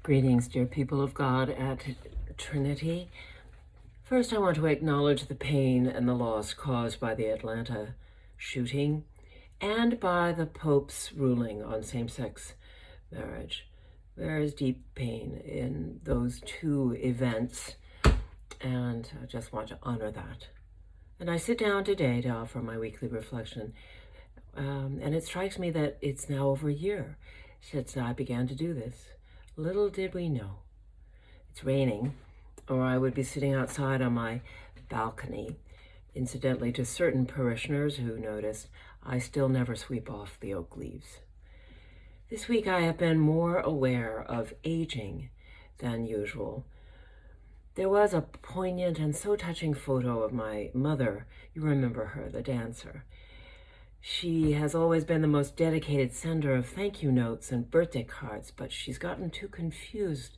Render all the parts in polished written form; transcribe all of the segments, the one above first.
Greetings, dear people of God at Trinity. First, I want to acknowledge the pain and the loss caused by the Atlanta shooting and by the Pope's ruling on same-sex marriage. There is deep pain in those two events, and I just want to honor that. And I sit down today to offer my weekly reflection, and it strikes me that it's now over a year since I began to do this. Little did we know. It's raining, or I would be sitting outside on my balcony. Incidentally, to certain parishioners who noticed, I still never sweep off the oak leaves. This week I have been more aware of aging than usual. There was a poignant and so touching photo of my mother. You remember her, the dancer. She has always been the most dedicated sender of thank you notes and birthday cards, but she's gotten too confused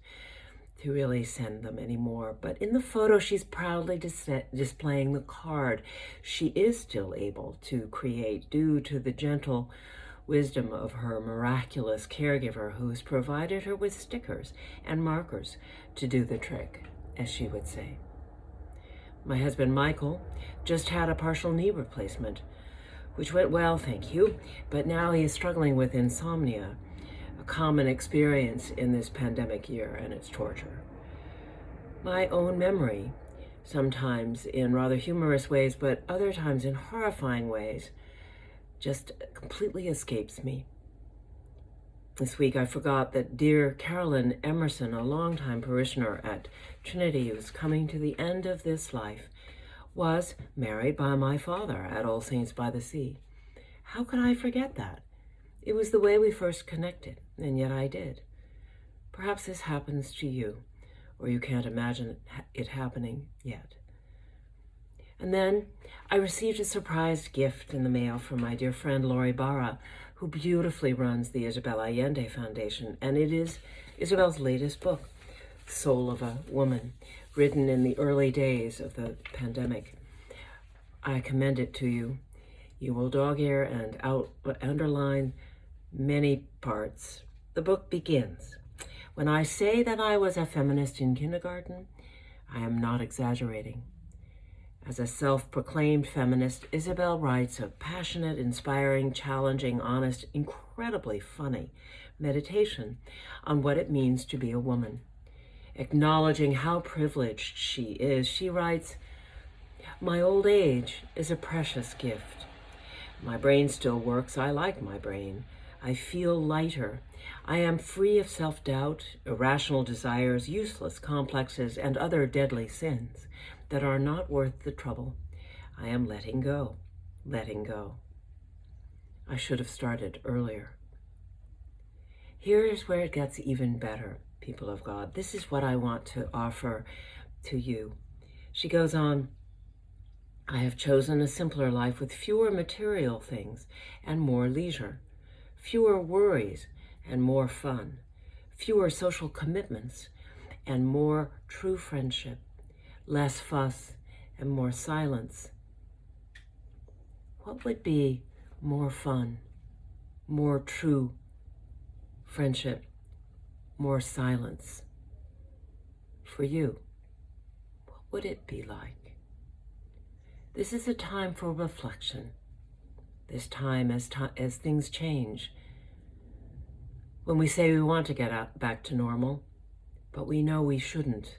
to really send them anymore. But in the photo, she's proudly displaying the card she is still able to create due to the gentle wisdom of her miraculous caregiver who has provided her with stickers and markers to do the trick, as she would say. My husband, Michael, just had a partial knee replacement, which went well, thank you, but now he is struggling with insomnia, a common experience in this pandemic year and its torture. My own memory, sometimes in rather humorous ways, but other times in horrifying ways, just completely escapes me. This week I forgot that dear Carolyn Emerson, a longtime parishioner at Trinity who's coming to the end of this life, was married by my father at All Saints by the Sea. How could I forget that? It was the way we first connected, and yet I did. Perhaps this happens to you, or you can't imagine it happening yet. And then I received a surprise gift in the mail from my dear friend Lori Barra, who beautifully runs the Isabel Allende Foundation, and it is Isabel's latest book, Soul of a Woman, written in the early days of the pandemic. I commend it to you. You will dog-ear and underline many parts. The book begins. When I say that I was a feminist in kindergarten, I am not exaggerating. As a self-proclaimed feminist, Isabel writes a passionate, inspiring, challenging, honest, incredibly funny meditation on what it means to be a woman. Acknowledging how privileged she is, she writes, "My old age is a precious gift. My brain still works. I like my brain. I feel lighter. I am free of self-doubt, irrational desires, useless complexes, and other deadly sins that are not worth the trouble. I am letting go, letting go." I should have started earlier. Here's where it gets even better, people of God. This is what I want to offer to you. She goes on, "I have chosen a simpler life with fewer material things and more leisure, fewer worries and more fun, fewer social commitments and more true friendship, less fuss and more silence." What would be more fun, more true friendship, more silence for you? What would it be like? This is a time for reflection. This time as things change. When we say we want to get back to normal, but we know we shouldn't,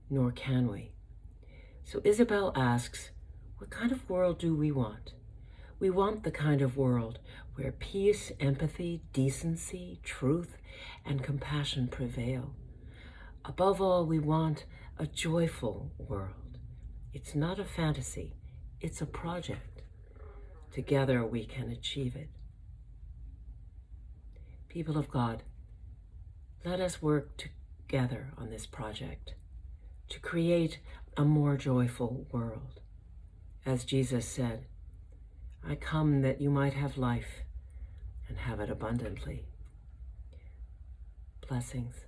nor can we. So Isabel asks, what kind of world do we want? We want the kind of world where peace, empathy, decency, truth, and compassion prevail. Above all, we want a joyful world. It's not a fantasy, it's a project. Together we can achieve it. People of God, let us work together on this project to create a more joyful world. As Jesus said, "I come that you might have life and have it abundantly." Blessings.